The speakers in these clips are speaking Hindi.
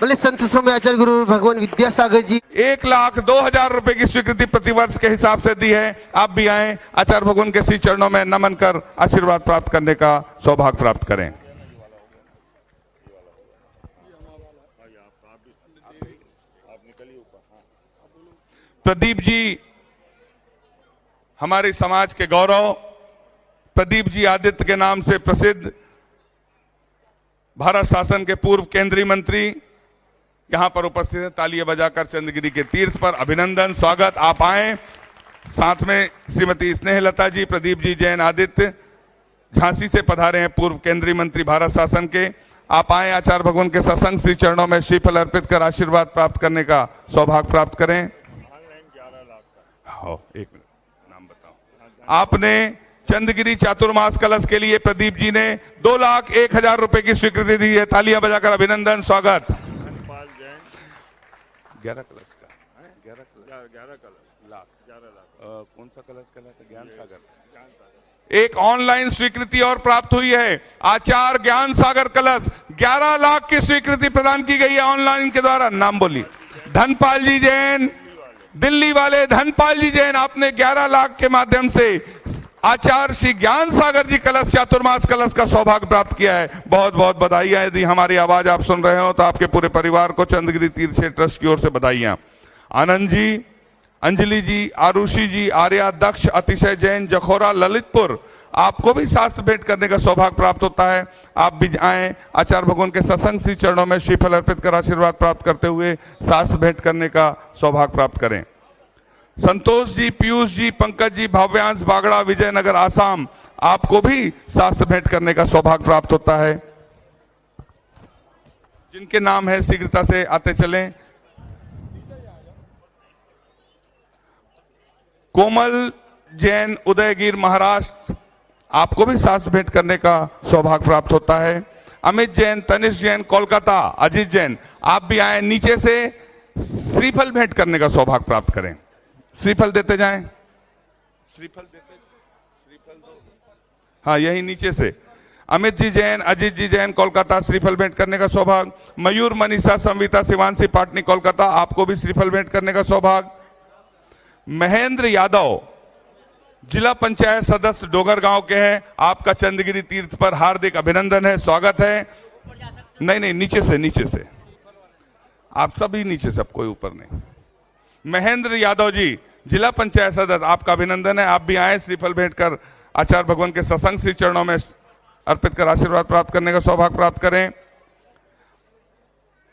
बोले संत स्वामी आचार्य गुरु भगवान विद्यासागर जी 1,02,000 रुपए की स्वीकृति प्रतिवर्ष के हिसाब से दी है। आप भी आए, आचार्य भगवान के श्री चरणों में नमन कर आशीर्वाद प्राप्त करने का सौभाग्य प्राप्त करें। प्रदीप जी हमारे समाज के गौरव, प्रदीप जी आदित्य के नाम से प्रसिद्ध भारत शासन के पूर्व केंद्रीय मंत्री यहां पर उपस्थित हैं। तालियां बजाकर चंद्रगिरी के तीर्थ पर अभिनंदन, स्वागत। आप आए। साथ में श्रीमती स्नेहलता जी, प्रदीप जी जैन आदित्य झांसी से पधारे हैं, पूर्व केंद्रीय मंत्री भारत शासन के। आप आए, आचार्य भगवान के सत्संग श्री चरणों में श्रीफल अर्पित कर आशीर्वाद प्राप्त करने का सौभाग्य प्राप्त करें। एक मिनट, नाम बताओ। आपने चंद्रगिरी चातुर्मास कलश के लिए प्रदीप जी ने 2,01,000 रुपए की स्वीकृति दी है। तालियां बजाकर अभिनंदन, स्वागत। 11 कलश का 11 लाख कौन सा कलश कहलाता है? ज्ञान सागर। एक ऑनलाइन स्वीकृति और प्राप्त हुई है। आचार्य ज्ञान सागर कलश 11 लाख की स्वीकृति प्रदान की गई है ऑनलाइन के द्वारा। नाम बोली। धनपाल जी जैन, दिल्ली वाले धनपाल जी जैन, आपने 11 लाख के माध्यम से आचार्य श्री ज्ञान सागर जी कलश चातुर्मास कलश का सौभाग्य प्राप्त किया है। बहुत बहुत बधाइयां। यदि हमारी आवाज आप सुन रहे हो तो आपके पूरे परिवार को चंद्रगिरी तीर्थ क्षेत्र ट्रस्ट की ओर से बधाइयां। आनंद जी, अंजलि जी, आरुषि जी, आर्या, दक्ष, अतिशय जैन, जखोरा, ललितपुर, आपको भी शास्त्र भेंट करने का सौभाग्य प्राप्त होता है। आप भी आए, आचार्य भगवान के सत्संग श्री चरणों में श्रीफल अर्पित कर आशीर्वाद प्राप्त करते हुए शास्त्र भेंट करने का सौभाग्य प्राप्त करें। संतोष जी, पीयूष जी, पंकज जी, भाव्यांश बागड़ा, विजयनगर, आसाम, आपको भी शास्त्र भेंट करने का सौभाग्य प्राप्त होता है। जिनके नाम है शीघ्रता से आते चलें। कोमल जैन, उदयगिर, महाराष्ट्र, आपको भी शास्त्र भेंट करने का सौभाग्य प्राप्त होता है। अमित जैन, तनिष्क जैन, कोलकाता, अजीत जैन, आप भी आए। नीचे से श्रीफल भेंट करने का सौभाग्य प्राप्त करें। श्रीफल देते जाएं। श्रीफल दो। हाँ, यही नीचे से। अमित जी जैन, अजीत जी जैन, कोलकाता, श्रीफल भेंट करने का सौभाग्य। मयूर, मनीषा, संविता, शिवांशी पाटनी, कोलकाता, आपको भी श्रीफल भेंट करने का सौभाग्य। महेंद्र यादव, जिला पंचायत सदस्य डोगर गांव के हैं, आपका चंद्रगिरी तीर्थ पर हार्दिक अभिनंदन है, स्वागत है। नहीं, नीचे से आप सभी नीचे से, कोई ऊपर नहीं। महेंद्र यादव जी, जिला पंचायत सदस्य, आपका अभिनंदन है। आप भी आए, श्रीफल भेंट कर आचार्य भगवान के सत्संग श्री चरणों में अर्पित कर आशीर्वाद प्राप्त करने का सौभाग्य प्राप्त करें।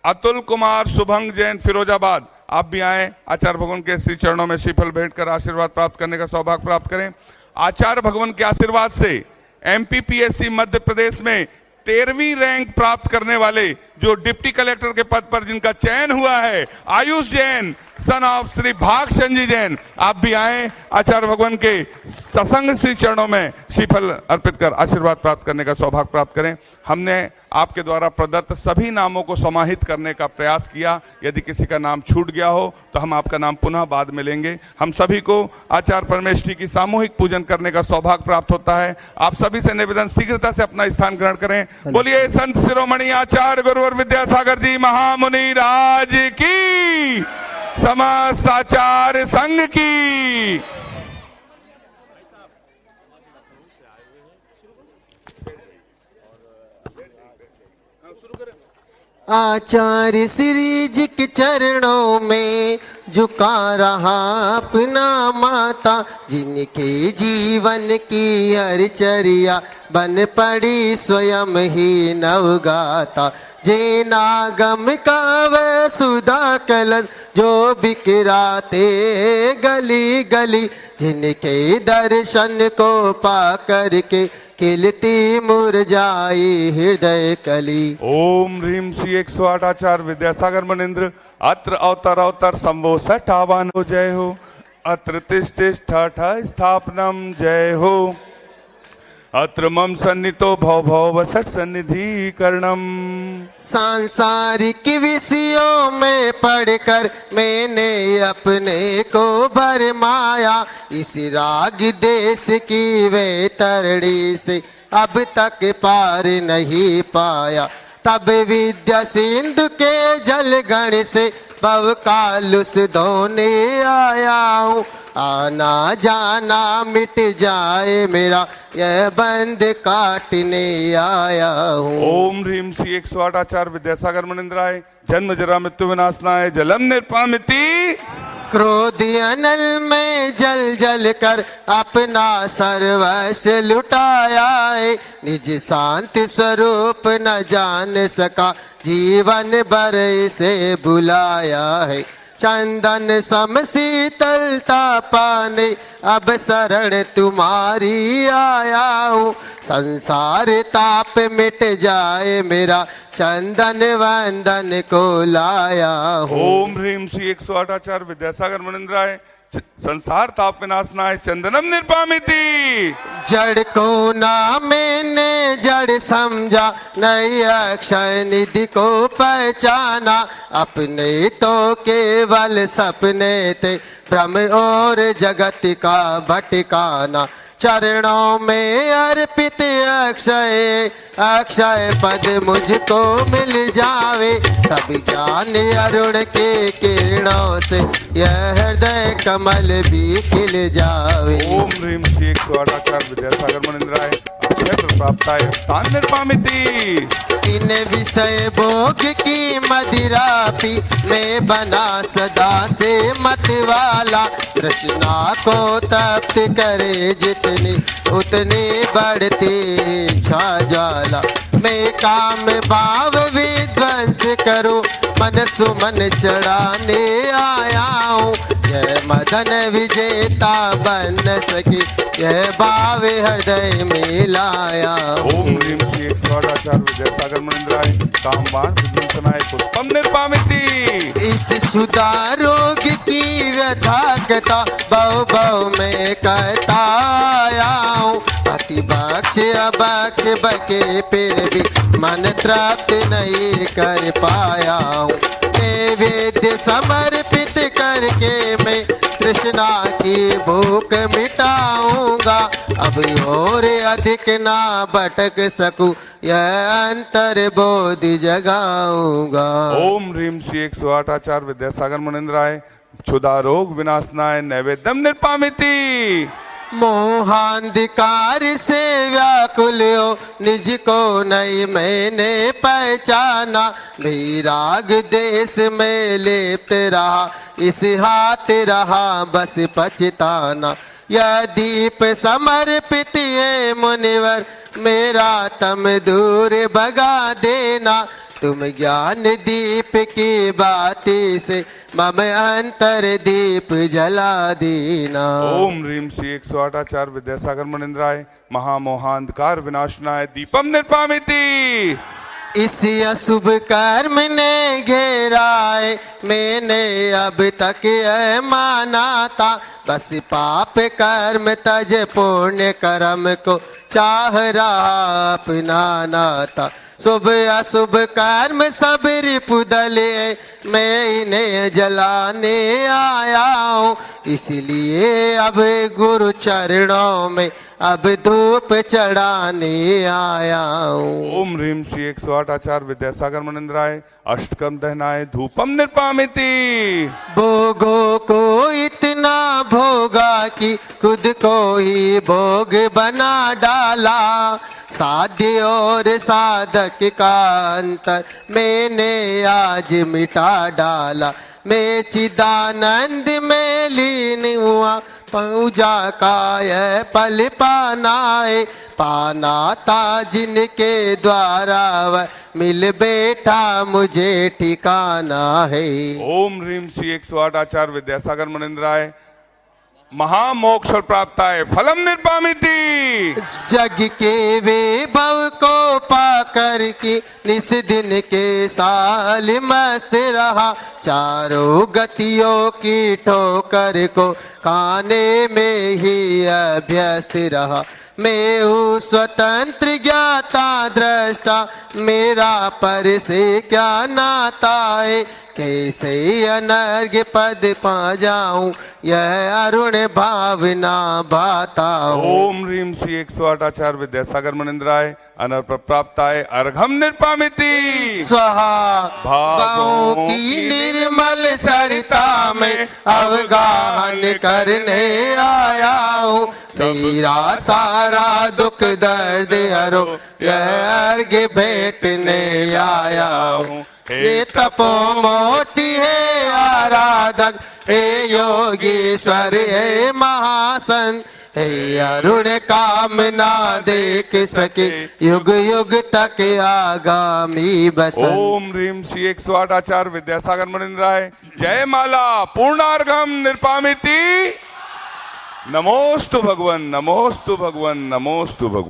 अतुल कुमार, शुभंग जैन, फिरोजाबाद, आप भी आए, आचार्य भगवान के श्री चरणों में श्रीफल भेंट कर आशीर्वाद प्राप्त करने का सौभाग्य प्राप्त करें। आचार्य भगवान के आशीर्वाद से एमपीपीएससी मध्य प्रदेश में 13वीं रैंक प्राप्त करने वाले जो डिप्टी कलेक्टर के पद पर जिनका चयन हुआ है, आयुष जैन, सन ऑफ श्री भागचंद जी जैन, आप भी आए, आचार्य भगवान के सत्संग श्री चरणों में श्रीफल अर्पित कर आशीर्वाद प्राप्त करने का सौभाग्य प्राप्त करें। हमने आपके द्वारा प्रदत्त सभी नामों को समाहित करने का प्रयास किया। यदि किसी का नाम छूट गया हो तो हम आपका नाम पुनः बाद में लेंगे। हम सभी को आचार्य परमेष्ठी की सामूहिक पूजन करने का सौभाग्य प्राप्त होता है। आप सभी से निवेदन, शीघ्रता से अपना स्थान ग्रहण करें। बोलिए संत शिरोमणि आचार्य गुरुवर विद्यासागर जी महामुनि राज की, समस्त आचार्य संघ की। आचार्य श्री जी के चरणों में झुका रहा अपना माता, जिनके जीवन की हरचर्या बन पड़ी स्वयं ही नवगाता। जे नागम कावे सुधा कलश जो बिखराते गली गली, जिनके दर्शन को पा करके खिलती मुरझाई हृदय कली। ओम ह्रीम श्री 108 आचार्य विद्यासागर मनिंद्र अत्र अवतर संभो 58 हो, जय हो। अत्र तिष्ठ स्थापनम, जय हो। अत्र मम सन्नितो भव सट सन्निधि कर्णम। सांसारिक विषयों में पढ़कर मैंने अपने को भरमाया, इस राग देश की वैतरणी से अब तक पार नहीं पाया। तब विद्या सिंधु के जल गण से भव कालुस धोने आया हूँ। आना जाना मिट जाए मेरा यह बंद काटने आया हूँ। ओम ह्रीम श्री 108 आचार्य विद्यासागर मुनिंद्राय जन्म जरा मृत्यु विनाशनाय जलम निर्पामिति। क्रोध अनल में जल जल कर अपना सर्वस्व लुटाया है। निज शांति स्वरूप न जान सका जीवन भर इसे बुलाया है। चंदन सम शीतलता पाने अब शरण तुम्हारी आया हूँ। संसार ताप मिट जाए मेरा चंदन वंदन को लाया हूँ। ओम ह्रीम श्री 108 आचार्य विद्यासागर मुनिंद्राय संसार ताप विनाशनाय चंदनम निर्पामिति। जड़ को ना मैंने जड़ समझा नहीं अक्षय निधि को पहचाना। अपने तो केवल सपने थे भ्रम और जगत का भटकाना। चरणों में अर्पित अक्षय अक्षय पद मुझको मिल जावे। तब ज्ञान अरुण के किरणों से यह हृदय कमल भी खिल जावे। ओम ह्रीम श्री 108 आचार्य विद्यासागर मुनिंद्राय क्षेत्र प्राप्ताय स्थान निर्पामिति। इन विषय भोग की मदिरा पी मैं बना सदा से मत वाला। कृष्णा को तप्त करे जितनी उतनी बढ़ती छा ज्वाला। मैं काम भाव विध्वंस करूं मन सुमन चढ़ाने आया हूँ। यह मदन विजेता बन सके यह भाव हृदय में लाया। ओम ह्रीम श्री 108 आचार्य विद्यासागर मुनिंद्राय कामबाण विध्वंसनाय पुष्पम निर्पामिति। इस सुधा रोग की व्यथा कथा बहु बहु में कहता आया हूँ। अति बख्श अबख्श बके फिर भी मन तृप्त नहीं कर पाया हूँ। नैवेद्य समर्पित करके मैं कृष्णा की भूख मिटाऊंगा। अब और अधिक ना भटक सकूं यह अंतर बोधि जगाऊंगा। ओम ह्रीम श्री 108 आचार्य विद्यासागर मुनिंद्राय क्षुधा रोग विनाशनाय नैवेद्यम निर्पामिति। मोहांधिकार से व्याकुल हो निज को नहीं मैंने पहचाना। वैराग देश में लिप्त रहा इस हाथ रहा बस पछताना। यह दीप समर्पित है मुनिवर मेरा तम दूर भगा देना। तुम ज्ञान दीप की बाती से मम अंतर दीप जला देना। ओम ह्रीम श्री 108 आचार्य विद्यासागर मुनिंद्राय महामोहांधकार विनाशनाय दीपम निर्पामिति। इस अशुभ कर्म ने घेरा है मैंने अब तक यह माना था। बस पाप कर्म तज पुण्य कर्म को चाह रहा अपनाना था। शुभ अशुभ कर्म सब रिपुदले मैं इन्हें जलाने आया हूँ। इसलिए अब गुरु चरणों में अब धूप चढ़ाने आया हूँ। ओम ह्रीम श्री 108 आचार्य विद्यासागर मुनिंद्राय अष्टकम दहनाय धूपम निर्पामिति। भोगों को इतना भोगा कि खुद को ही भोग बना डाला। साध्य और साधक का अंतर मैंने आज मिटा डाला। मैं चिदानंद में लीन हुआ पूजा का यह पल पाना है। पाना था जिनके द्वारा वह मिल बैठा मुझे ठिकाना है। ओम ह्रीम श्री 108 आचार्य विद्यासागर मुनिंद्राय महामोक्ष प्राप्ताय फलम निर्पामिति। जग के वैभव को पाकर की निस दिन के साल मस्त रहा। चारों गतियों की ठोकर को खाने में ही अभ्यस्त रहा। मैं हूँ स्वतंत्र ज्ञाता दृष्टा, मेरा पर से क्या नाता है, कैसे अनर्घ्य पद पा जाऊं, यह अरुण भावना भाता हो। ओम ह्रीम श्री 108 आचार्य विद्यासागर मनिंद्राय अनर्प प्राप्ताय अर्घम निर्पामिति स्वाहा। भावों की निर्मल सरिता में अवगाहन करने आया हूँ, मेरा सारा दुख दर्द हरो, यह अर्घ्य भेंटने आया हूँ। हे तपो मोटी है आराधक, हे योगीश्वर हे महासन, हे अरुण कामना देख सके, युग युग तक आगामी बसन। ओम ह्रीम श्री 108 आचार्य विद्यासागर मनिंद्राय जय माला पूर्णार्घम निर्पामिति। नमोस्तु भगवन, नमोस्तु भगवन, नमोस्तु भगवन।